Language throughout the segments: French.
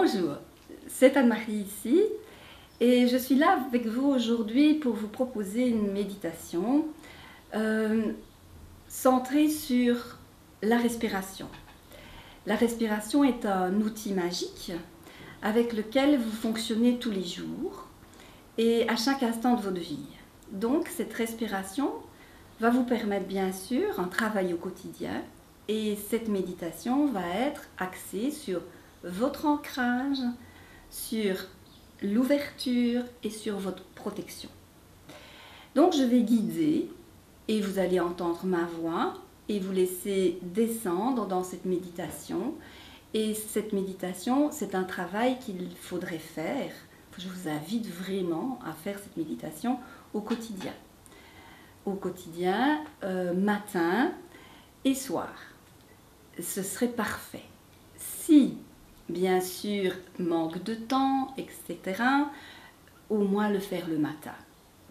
Bonjour, c'est Anne-Marie ici et je suis là avec vous aujourd'hui pour vous proposer une méditation centrée sur la respiration. La respiration est un outil magique avec lequel vous fonctionnez tous les jours et à chaque instant de votre vie. Donc cette respiration va vous permettre bien sûr un travail au quotidien et cette méditation va être axée sur votre ancrage, sur l'ouverture et sur votre protection. Donc je vais guider et vous allez entendre ma voix et vous laisser descendre dans cette méditation. Et cette méditation, c'est un travail qu'il faudrait faire. Je vous invite vraiment à faire cette méditation au quotidien. Au quotidien, matin et soir. Ce serait parfait. Si, bien sûr, manque de temps, etc., au moins le faire le matin.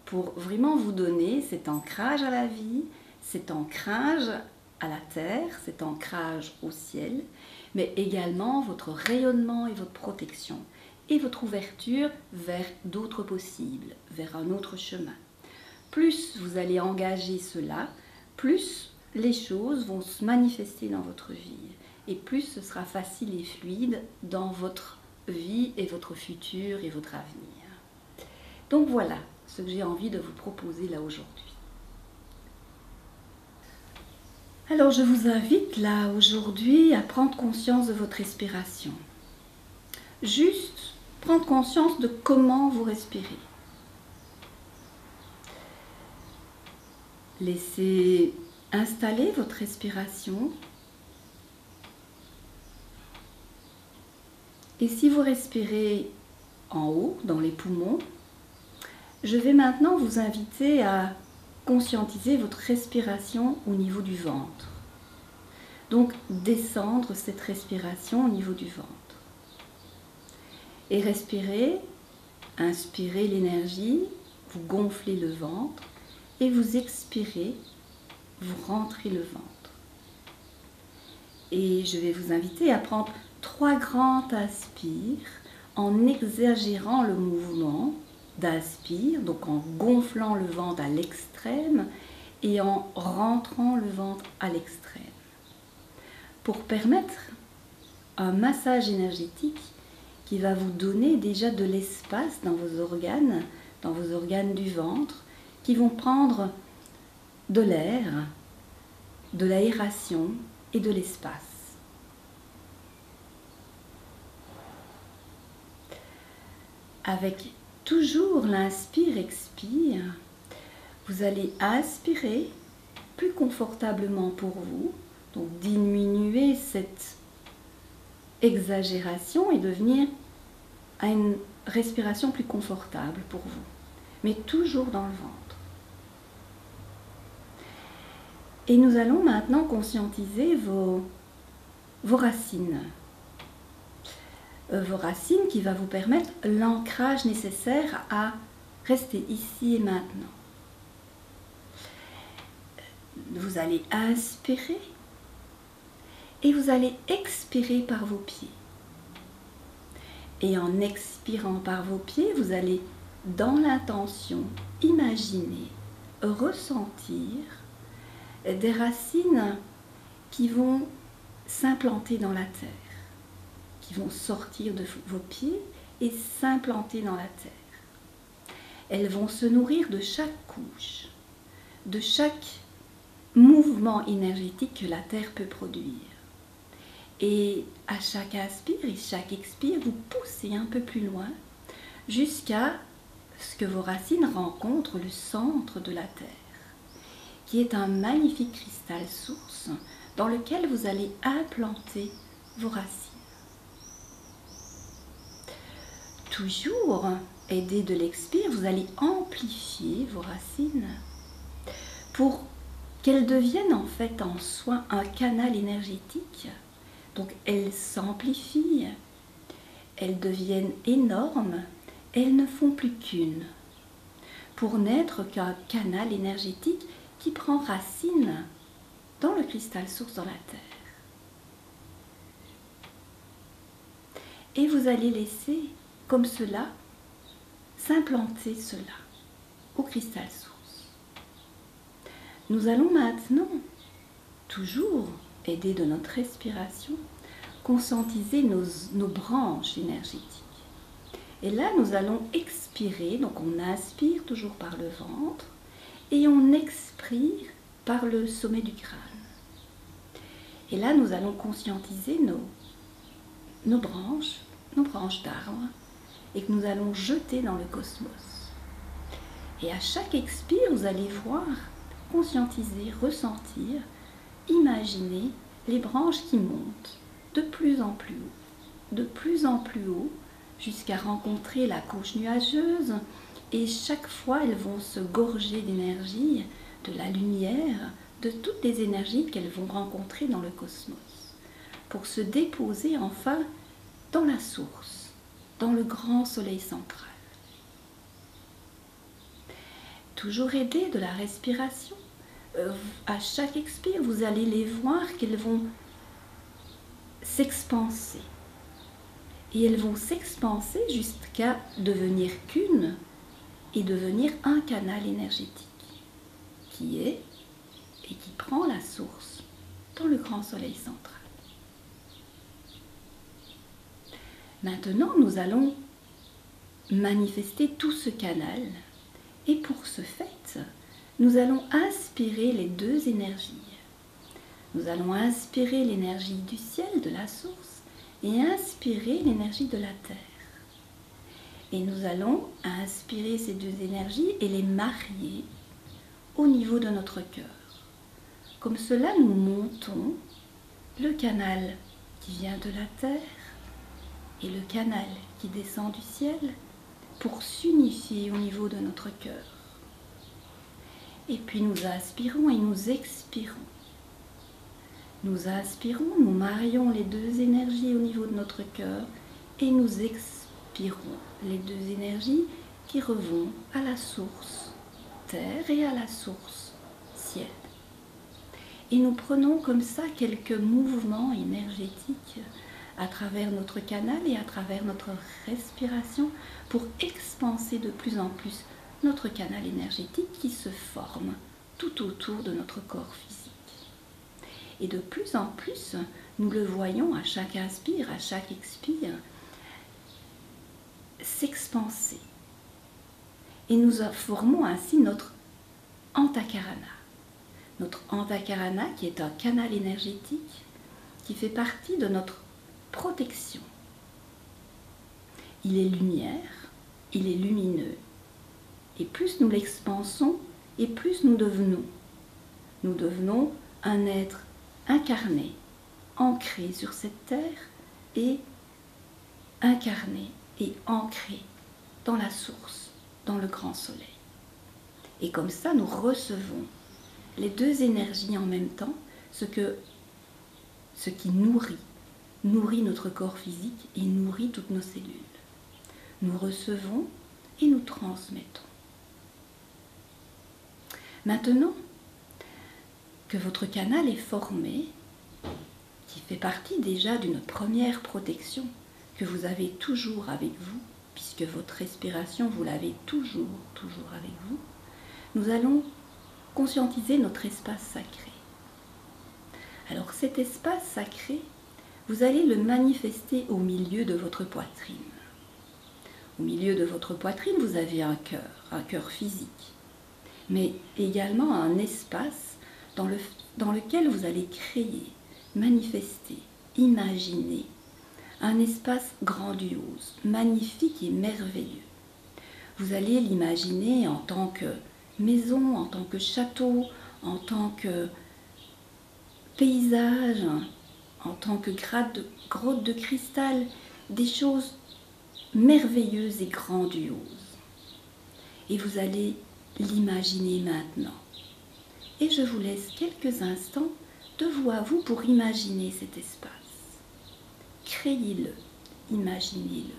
Pour vraiment vous donner cet ancrage à la vie, cet ancrage à la terre, cet ancrage au ciel, mais également votre rayonnement et votre protection, et votre ouverture vers d'autres possibles, vers un autre chemin. Plus vous allez engager cela, plus les choses vont se manifester dans votre vie et plus ce sera facile et fluide dans votre vie et votre futur et votre avenir. Donc voilà ce que j'ai envie de vous proposer là aujourd'hui. Alors je vous invite là aujourd'hui à prendre conscience de votre respiration. Juste prendre conscience de comment vous respirez. Laissez installer votre respiration. Et si vous respirez en haut, dans les poumons, je vais maintenant vous inviter à conscientiser votre respiration au niveau du ventre. Donc descendre cette respiration au niveau du ventre. Et respirez, inspirez l'énergie, vous gonflez le ventre et vous expirez, vous rentrez le ventre. Et je vais vous inviter à prendre 3 grands inspires en exagérant le mouvement d'inspire, donc en gonflant le ventre à l'extrême et en rentrant le ventre à l'extrême. Pour permettre un massage énergétique qui va vous donner déjà de l'espace dans vos organes du ventre, qui vont prendre de l'air, de l'aération et de l'espace. Avec toujours l'inspire-expire, vous allez inspirer plus confortablement pour vous, donc diminuer cette exagération et devenir à une respiration plus confortable pour vous, mais toujours dans le ventre. Et nous allons maintenant conscientiser vos racines. Vos racines qui va vous permettre l'ancrage nécessaire à rester ici et maintenant. Vous allez inspirer et vous allez expirer par vos pieds. Et en expirant par vos pieds, vous allez, dans l'intention, imaginer, ressentir des racines qui vont s'implanter dans la terre, qui vont sortir de vos pieds et s'implanter dans la terre. Elles vont se nourrir de chaque couche, de chaque mouvement énergétique que la terre peut produire. Et à chaque inspire et chaque expire, vous poussez un peu plus loin jusqu'à ce que vos racines rencontrent le centre de la terre, qui est un magnifique cristal source dans lequel vous allez implanter vos racines. Toujours aidé de l'expire, vous allez amplifier vos racines pour qu'elles deviennent en fait en soi un canal énergétique. Donc elles s'amplifient, elles deviennent énormes, elles ne font plus qu'une, pour n'être qu'un canal énergétique qui prend racine dans le cristal source dans la terre. Et vous allez laisser, comme cela, s'implanter cela au cristal source. Nous allons maintenant, toujours aidés de notre respiration, conscientiser nos branches énergétiques. Et là, nous allons expirer, donc on inspire toujours par le ventre et on expire par le sommet du crâne. Et là, nous allons conscientiser nos branches d'arbre et que nous allons jeter dans le cosmos. Et à chaque expire, vous allez voir, conscientiser, ressentir, imaginer les branches qui montent de plus en plus haut, jusqu'à rencontrer la couche nuageuse, et chaque fois elles vont se gorger d'énergie, de la lumière, de toutes les énergies qu'elles vont rencontrer dans le cosmos, pour se déposer enfin dans la source, dans le grand soleil central. Toujours aidé de la respiration, à chaque expire, vous allez les voir qu'elles vont s'expanser. Et elles vont s'expanser jusqu'à devenir qu'une et devenir un canal énergétique qui est et qui prend la source dans le grand soleil central. Maintenant, nous allons manifester tout ce canal et pour ce fait, nous allons inspirer les deux énergies. Nous allons inspirer l'énergie du ciel, de la source, et inspirer l'énergie de la terre. Et nous allons inspirer ces deux énergies et les marier au niveau de notre cœur. Comme cela, nous montons le canal qui vient de la terre et le canal qui descend du ciel pour s'unifier au niveau de notre cœur. Et puis nous inspirons et nous expirons. Nous inspirons, nous marions les deux énergies au niveau de notre cœur et nous expirons les deux énergies qui revont à la source terre et à la source ciel. Et nous prenons comme ça quelques mouvements énergétiques à travers notre canal et à travers notre respiration pour expanser de plus en plus notre canal énergétique qui se forme tout autour de notre corps physique. Et de plus en plus, nous le voyons à chaque inspire, à chaque expire, s'expanser. Et nous formons ainsi notre Antakarana. Notre Antakarana qui est un canal énergétique qui fait partie de notre protection. Il est lumière, il est lumineux. Et plus nous l'expansons, et plus nous devenons. Nous devenons un être incarné, ancré sur cette terre et incarné et ancré dans la source, dans le grand soleil. Et comme ça, nous recevons les deux énergies en même temps, ce qui nourrit notre corps physique et nourrit toutes nos cellules. Nous recevons et nous transmettons. Maintenant que votre canal est formé, qui fait partie déjà d'une première protection que vous avez toujours avec vous, puisque votre respiration, vous l'avez toujours avec vous, nous allons conscientiser notre espace sacré. Alors cet espace sacré, vous allez le manifester au milieu de votre poitrine. Au milieu de votre poitrine, vous avez un cœur physique, mais également un espace dans lequel vous allez créer, manifester, imaginer un espace grandiose, magnifique et merveilleux. Vous allez l'imaginer en tant que maison, en tant que château, en tant que paysage, en tant que grotte de cristal, des choses merveilleuses et grandioses. Et vous allez l'imaginer maintenant. Et je vous laisse quelques instants de vous à vous pour imaginer cet espace. Créez-le, imaginez-le,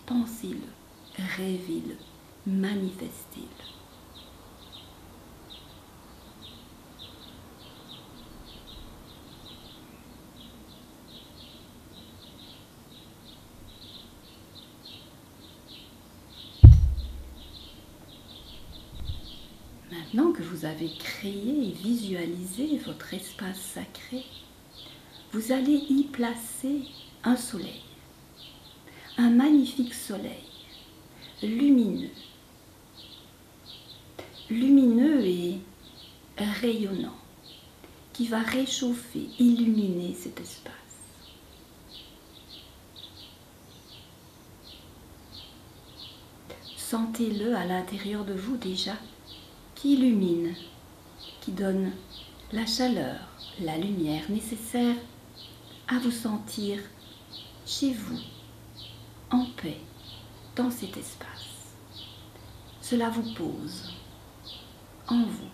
pensez-le, rêvez-le, manifestez-le. Maintenant que vous avez créé et visualisé votre espace sacré, vous allez y placer un soleil, un magnifique soleil, lumineux, lumineux et rayonnant, qui va réchauffer, illuminer cet espace. Sentez-le à l'intérieur de vous déjà, qui illumine, qui donne la chaleur, la lumière nécessaire à vous sentir chez vous, en paix, dans cet espace. Cela vous pose en vous.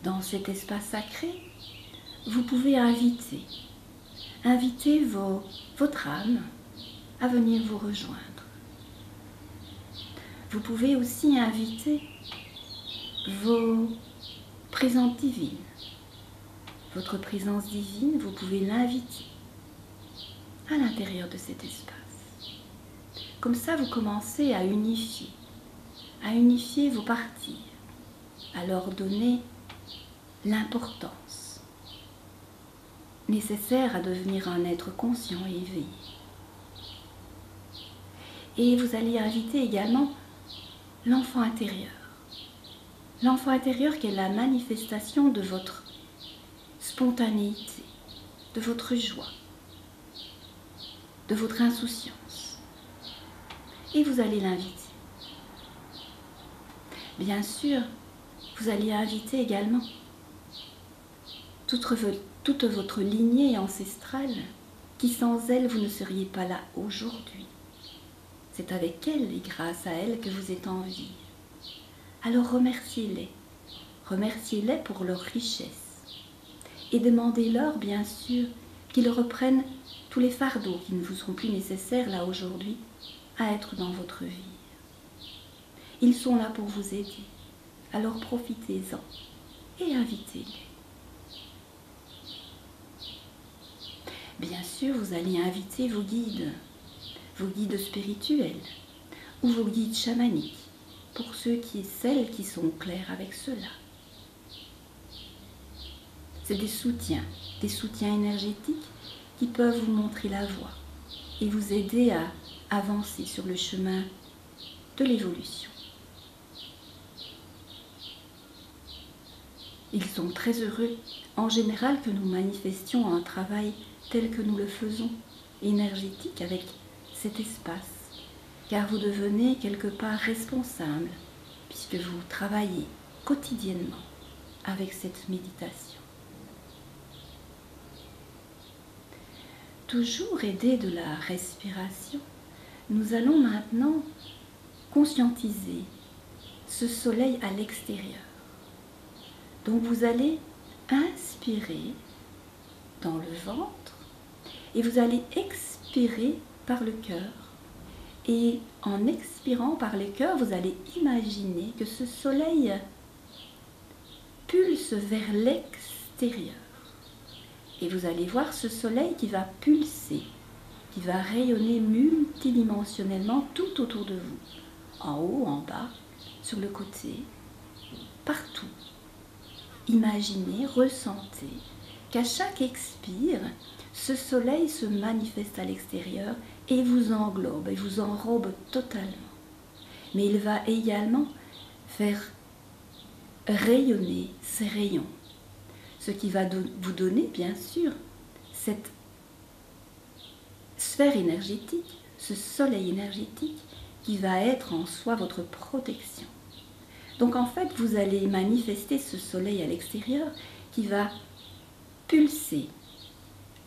Dans cet espace sacré, vous pouvez inviter votre âme à venir vous rejoindre. Vous pouvez aussi inviter vos présences divines. Votre présence divine, vous pouvez l'inviter à l'intérieur de cet espace. Comme ça, vous commencez à unifier vos parties, à leur donner l'importance nécessaire à devenir un être conscient et éveillé. Et vous allez inviter également l'enfant intérieur. L'enfant intérieur qui est la manifestation de votre spontanéité, de votre joie, de votre insouciance. Et vous allez l'inviter. Bien sûr, vous allez inviter également toute votre lignée ancestrale qui sans elle, vous ne seriez pas là aujourd'hui. C'est avec elle et grâce à elle que vous êtes en vie. Alors remerciez-les. Remerciez-les pour leur richesse. Et demandez-leur, bien sûr, qu'ils reprennent tous les fardeaux qui ne vous seront plus nécessaires là aujourd'hui à être dans votre vie. Ils sont là pour vous aider. Alors profitez-en et invitez-les. Bien sûr, vous allez inviter vos guides spirituels ou vos guides chamaniques, pour ceux et celles qui sont clairs avec cela. C'est des soutiens énergétiques qui peuvent vous montrer la voie et vous aider à avancer sur le chemin de l'évolution. Ils sont très heureux, en général, que nous manifestions un travail tel que nous le faisons, énergétique, avec cet espace, car vous devenez quelque part responsable, puisque vous travaillez quotidiennement avec cette méditation. Toujours aidé de la respiration, nous allons maintenant conscientiser ce soleil à l'extérieur. Donc vous allez inspirer dans le ventre et vous allez expirer par le cœur. Et en expirant par le cœur, vous allez imaginer que ce soleil pulse vers l'extérieur. Et vous allez voir ce soleil qui va pulser, qui va rayonner multidimensionnellement tout autour de vous, en haut, en bas, sur le côté, partout. Imaginez, ressentez qu'à chaque expire, ce soleil se manifeste à l'extérieur et vous englobe et vous enrobe totalement. Mais il va également faire rayonner ses rayons, ce qui va vous donner, bien sûr, cette sphère énergétique, ce soleil énergétique qui va être en soi votre protection. Donc en fait, vous allez manifester ce soleil à l'extérieur qui va pulser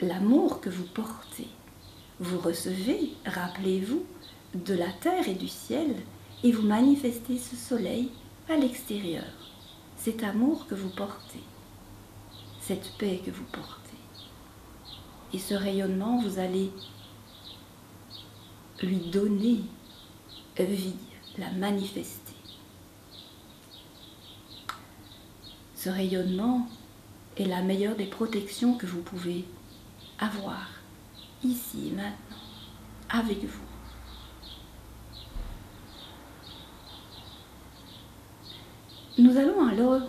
l'amour que vous portez. Vous recevez, rappelez-vous, de la terre et du ciel et vous manifestez ce soleil à l'extérieur. Cet amour que vous portez, cette paix que vous portez. Et ce rayonnement, vous allez lui donner vie, la manifester. Ce rayonnement est la meilleure des protections que vous pouvez avoir ici et maintenant, avec vous. Nous allons alors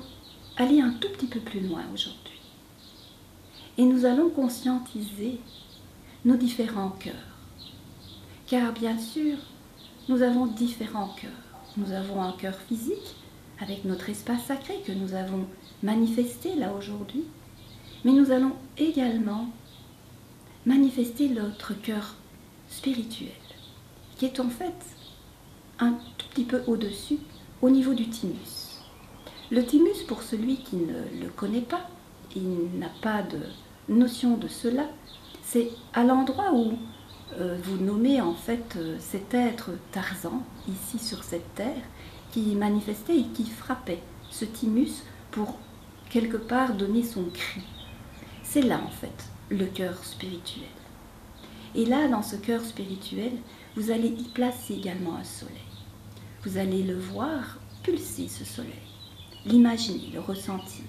aller un tout petit peu plus loin aujourd'hui. Et nous allons conscientiser nos différents cœurs. Car bien sûr, nous avons différents cœurs. Nous avons un cœur physique avec notre espace sacré que nous avons manifesté là aujourd'hui. Mais nous allons également manifester notre cœur spirituel, qui est en fait un tout petit peu au-dessus, au niveau du thymus. Le thymus, pour celui qui ne le connaît pas, il n'a pas de notion de cela, c'est à l'endroit où vous nommez en fait cet être Tarzan, ici sur cette terre, qui manifestait et qui frappait ce thymus pour quelque part donner son cri. C'est là en fait le cœur spirituel. Et là, dans ce cœur spirituel, vous allez y placer également un soleil. Vous allez le voir pulser ce soleil, l'imaginer, le ressentir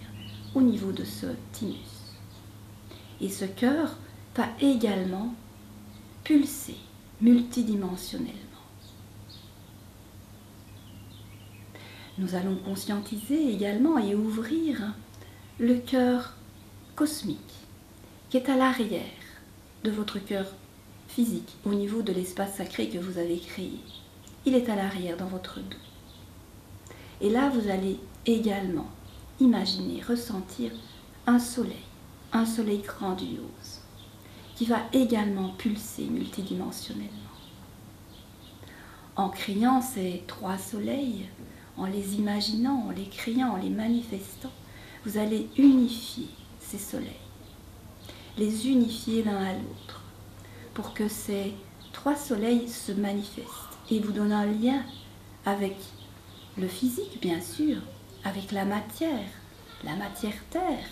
au niveau de ce thymus. Et ce cœur va également pulser multidimensionnellement. Nous allons conscientiser également et ouvrir le cœur cosmique qui est à l'arrière de votre cœur physique, au niveau de l'espace sacré que vous avez créé. Il est à l'arrière dans votre dos. Et là, vous allez également imaginer, ressentir un soleil grandiose, qui va également pulser multidimensionnellement. En criant ces 3 soleils, en les imaginant, en les criant, en les manifestant, vous allez unifier ces soleils, les unifier l'un à l'autre, pour que ces 3 soleils se manifestent et vous donnent un lien avec le physique, bien sûr, avec la matière terre,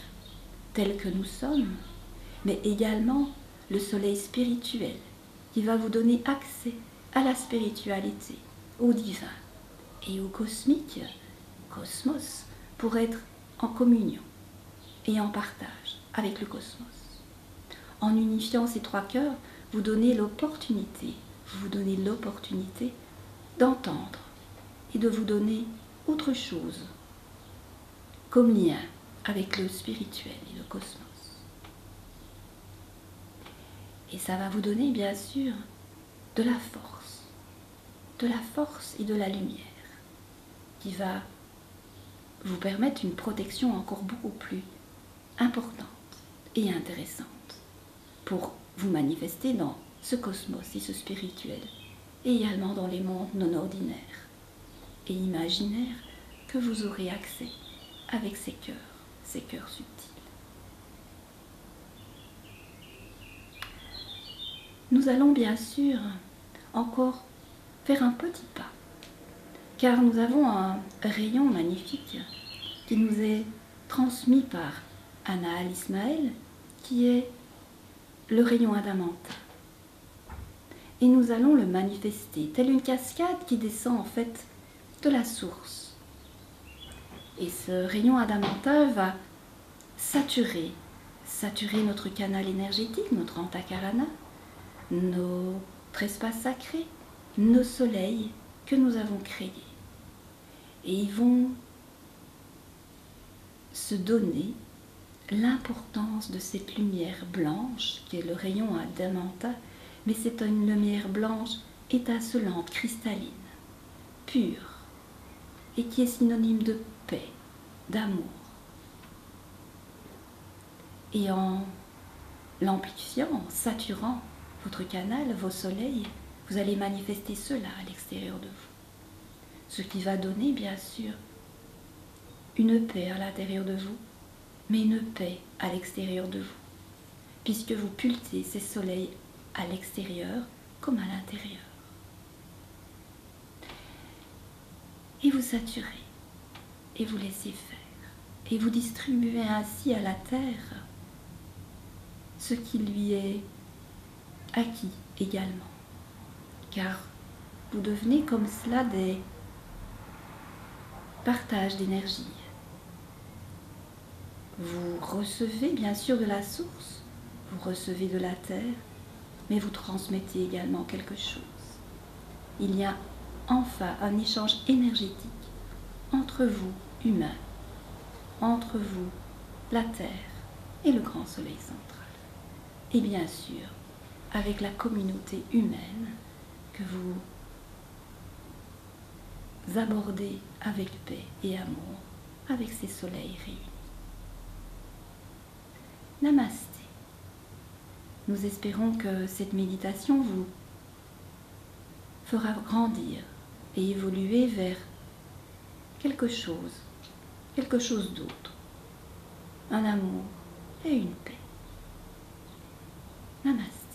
telle que nous sommes, mais également le soleil spirituel, qui va vous donner accès à la spiritualité, au divin et au cosmique, cosmos, pour être en communion et en partage avec le cosmos. En unifiant ces 3 cœurs, vous donnez l'opportunité d'entendre et de vous donner autre chose comme lien avec le spirituel et le cosmos. Et ça va vous donner bien sûr de la force et de la lumière qui va vous permettre une protection encore beaucoup plus importante et intéressante pour vous manifester dans ce cosmos et ce spirituel, et également dans les mondes non ordinaires et imaginaires que vous aurez accès avec ces cœurs subtils. Nous allons bien sûr encore faire un petit pas, car nous avons un rayon magnifique qui nous est transmis par Anna Al-Ismaël, qui est le rayon adamanta. Et nous allons le manifester, telle une cascade qui descend en fait de la source. Et ce rayon adamanta va saturer notre canal énergétique, notre antakarana, notre espace sacré, nos soleils que nous avons créés. Et ils vont se donner l'importance de cette lumière blanche qui est le rayon adamanta, mais c'est une lumière blanche étincelante, cristalline, pure, et qui est synonyme de paix, d'amour. Et en l'amplifiant, en saturant votre canal, vos soleils, vous allez manifester cela à l'extérieur de vous. Ce qui va donner, bien sûr, une paix à l'intérieur de vous, mais une paix à l'extérieur de vous, puisque vous pulsez ces soleils à l'extérieur comme à l'intérieur. Et vous saturez, et vous laissez faire, et vous distribuez ainsi à la terre ce qui lui est acquis également, car vous devenez comme cela des partages d'énergie. Vous recevez bien sûr de la source, vous recevez de la terre, mais vous transmettez également quelque chose. Il y a enfin un échange énergétique entre vous humain entre vous, la Terre et le grand soleil central. Et bien sûr, avec la communauté humaine que vous abordez avec paix et amour, avec ces soleils réunis. Namasté. Nous espérons que cette méditation vous fera grandir et évoluer vers quelque chose d'autre, un amour et une paix. Namasté.